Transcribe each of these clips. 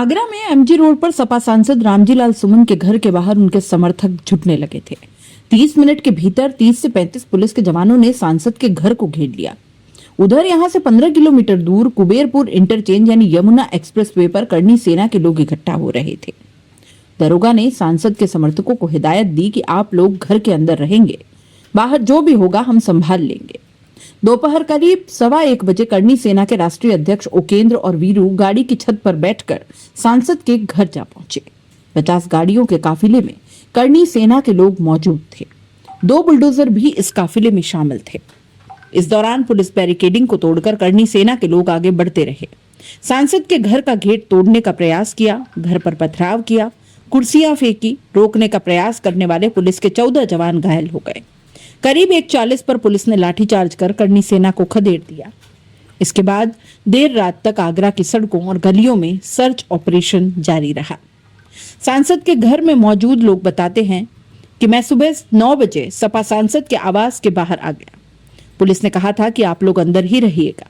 आगरा में MG road पर सपा सांसद रामजीलाल सुमन के घर के बाहर उनके समर्थक जुटने लगे थे। 30 मिनट के भीतर 30 से 35 पुलिस के जवानों ने सांसद के घर को घेर लिया। उधर यहां से 15 किलोमीटर दूर कुबेरपुर इंटरचेंज यानी यमुना एक्सप्रेसवे पर करनी सेना के लोग इकट्ठा हो रहे थे। दरोगा ने सांसद के समर्थकों को हिदायत दी कि आप लोग घर के अंदर रहेंगे, बाहर जो भी होगा हम संभाल लेंगे। दोपहर करीब 1:15 बजे करनी सेना के राष्ट्रीय अध्यक्ष उपेंद्र और वीरू गाड़ी की छत पर बैठकर सांसद के घर जा पहुंचे। 50 गाड़ियों के काफिले में करनी सेना के लोग मौजूद थे। 2 बुलडोजर भी इस काफिले में शामिल थे। इस दौरान पुलिस बैरिकेडिंग को तोड़कर करनी सेना के लोग आगे बढ़ते रहे। सांसद के घर का गेट तोड़ने का प्रयास किया, घर पर पथराव किया, कुर्सियां फेंकी। रोकने का प्रयास करने वाले पुलिस के 14 जवान घायल हो गए। करीब 1:40 पर पुलिस ने लाठीचार्ज कर करनी सेना को खदेड़ दिया। इसके बाद देर रात तक आगरा की सड़कों और गलियों में सर्च ऑपरेशन जारी रहा। सांसद के घर में मौजूद लोग बताते हैं कि मैं सुबह 9 बजे सपा सांसद के आवास के बाहर आ गया। पुलिस ने कहा था कि आप लोग अंदर ही रहिएगा।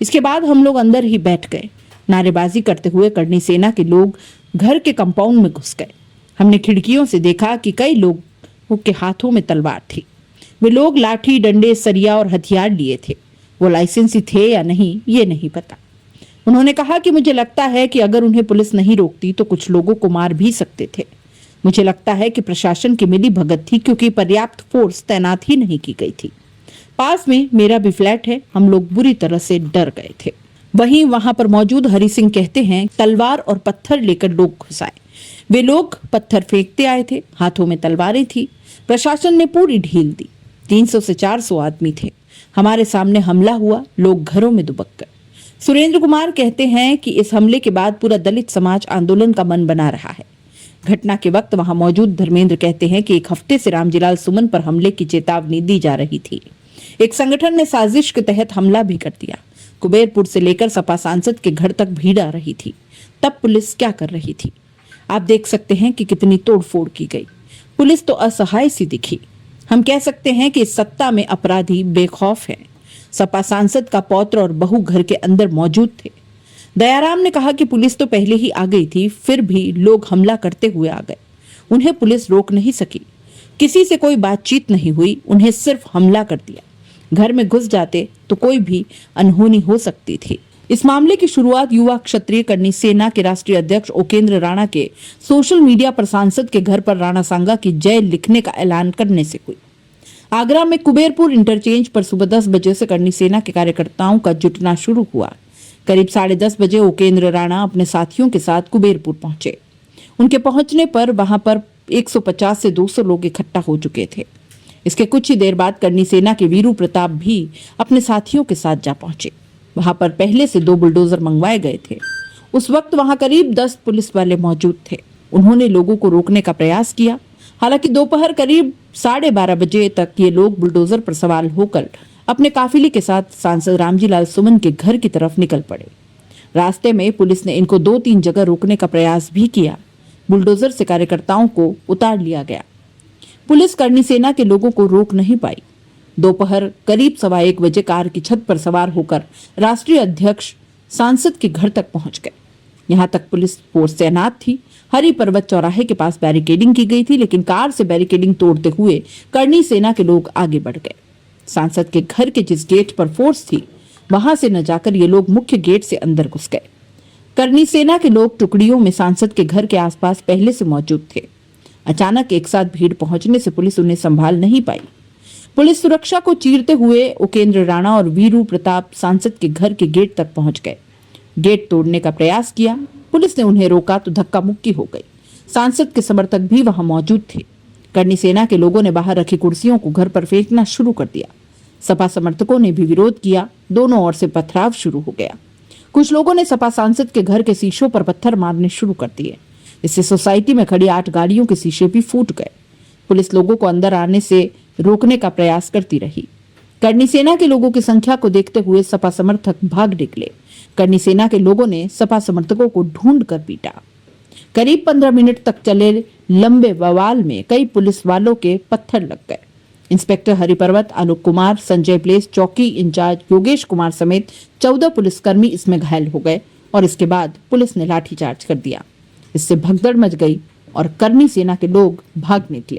इसके बाद हम लोग अंदर ही बैठ गए। नारेबाजी करते हुए करनी सेना के लोग घर के कंपाउंड में घुस गए। हमने खिड़कियों से देखा कि कई लोगों के हाथों में तलवार थी। वे लोग लाठी, डंडे, सरिया और हथियार लिए थे। वो लाइसेंसी थे या नहीं ये नहीं पता। उन्होंने कहा कि मुझे लगता है कि अगर उन्हें पुलिस नहीं रोकती तो कुछ लोगों को मार भी सकते थे। मुझे लगता है कि प्रशासन की मिली भगत थी क्योंकि पर्याप्त फोर्स तैनात ही नहीं की गई थी। पास में मेरा भी फ्लैट है। हम लोग बुरी तरह से डर गए थे। वहीं वहां पर मौजूद हरि सिंह कहते हैं तलवार और पत्थर लेकर लोग घुस आए। वे लोग पत्थर फेंकते आए थे, हाथों में तलवारें थी। प्रशासन ने पूरी ढील दी। 300 से 400 आदमी थे। हमारे सामने हमला हुआ, लोग घरों में दुबक गए। सुरेंद्र कुमार कहते हैं कि इस हमले के बाद पूरा दलित समाज आंदोलन का मन बना रहा है। घटना के वक्त वहां मौजूद धर्मेंद्र कहते हैं कि 1 हफ्ते से रामजीलाल सुमन पर हमले की चेतावनी दी जा रही थी। एक संगठन ने साजिश के तहत हमला भी कर दिया। कुबेरपुर से लेकर सपा सांसद के घर तक भीड़ आ रही थी। तब पुलिस क्या कर रही थी? आप देख सकते हैं कि कितनी तोड़फोड़ की गई। पुलिस तो असहाय सी दिखी। हम कह सकते हैं कि इस सत्ता में अपराधी बेखौफ हैं। सपा सांसद का पौत्र और बहू घर के अंदर मौजूद थे। दयाराम ने कहा कि पुलिस तो पहले ही आ गई थी, फिर भी लोग हमला करते हुए आ गए। उन्हें पुलिस रोक नहीं सकी। किसी से कोई बातचीत नहीं हुई, उन्हें सिर्फ हमला कर दिया। घर में घुस जाते तो कोई भी अनहोनी हो सकती थी। इस मामले की शुरुआत युवा क्षत्रिय करनी सेना के राष्ट्रीय अध्यक्ष उपेंद्र राणा के सोशल मीडिया पर सांसद के घर पर राणा सांगा की जय लिखने का ऐलान करने से हुई। आगरा में कुबेरपुर इंटरचेंज पर सुबह 10 बजे से करनी सेना के कार्यकर्ताओं का जुटना शुरू हुआ। करीब 10:30 बजे उपेंद्र राणा अपने साथियों के साथ कुबेरपुर पहुंचे। उनके पहुंचने पर वहां पर 150 से 200 लोग इकट्ठा हो चुके थे। इसके कुछ ही देर बाद करनी सेना के वीरू प्रताप भी अपने साथियों के साथ जा पहुंचे। वहां पर पहले से 2 बुलडोजर मंगवाए गए थे। उस वक्त वहां करीब 10 पुलिस वाले मौजूद थे। उन्होंने लोगों को रोकने का प्रयास किया। हालांकि दोपहर करीब 12:30 बजे तक ये लोग बुलडोजर पर सवार होकर अपने काफिले के साथ सांसद रामजीलाल सुमन के घर की तरफ निकल पड़े। रास्ते में पुलिस ने इनको 2-3 जगह रोकने का प्रयास भी किया। बुलडोजर से कार्यकर्ताओं को उतार लिया गया। पुलिस करनी सेना के लोगों को रोक नहीं पाई। दोपहर करीब 1:15 बजे कार की छत पर सवार होकर राष्ट्रीय अध्यक्ष सांसद के घर तक पहुंच गए। यहां तक पुलिस फोर्स तैनात थी। हरि पर्वत चौराहे के पास बैरिकेडिंग की गई थी, लेकिन कार से बैरिकेडिंग तोड़ते हुए करनी सेना के लोग आगे बढ़ गए। सांसद के घर के जिस गेट पर फोर्स थी वहां से न जाकर ये लोग मुख्य गेट से अंदर घुस गए। करनी सेना के लोग टुकड़ियों में सांसद के घर के आसपास पहले से मौजूद थे। अचानक एक साथ भीड़ पहुंचने से पुलिस उन्हें संभाल नहीं पाई। पुलिस सुरक्षा को चीरते हुए उपेंद्र राणा और वीरू प्रताप सांसद के घर के गेट तक पहुंच गए। गेट तोड़ने का प्रयास किया। पुलिस ने उन्हें रोका तो धक्का मुक्की हो गई। सांसद के समर्थक भी वहां मौजूद थे। करनी सेना के लोगों ने बाहर रखी कुर्सियों को घर पर फेंकना शुरू कर दिया। सपा समर्थकों ने भी विरोध किया। दोनों ओर से पथराव शुरू हो गया। कुछ लोगों ने सपा सांसद के घर के शीशों पर पत्थर मारने शुरू कर दिए। इससे सोसाइटी में खड़ी 8 गाड़ियों के शीशे भी फूट गए। पुलिस लोगों को अंदर आने से रोकने का प्रयास करती रही। करनी सेना के लोगों की संख्या को देखते हुए सपा समर्थक भाग निकले। करनी सेना के लोगों ने सपा समर्थकों को ढूंढ कर पीटा। करीब 15 मिनट तक चले लंबे बवाल में कई पुलिस वालों के पत्थर लग गए। इंस्पेक्टर हरिपर्वत, आलोक कुमार, संजय प्लेस, चौकी इंचार्ज योगेश कुमार समेत 14 पुलिसकर्मी इसमें घायल हो गए और इसके बाद पुलिस ने लाठीचार्ज कर दिया। इससे भगदड़ मच गई और कर्मी सेना के लोग भाग निकले।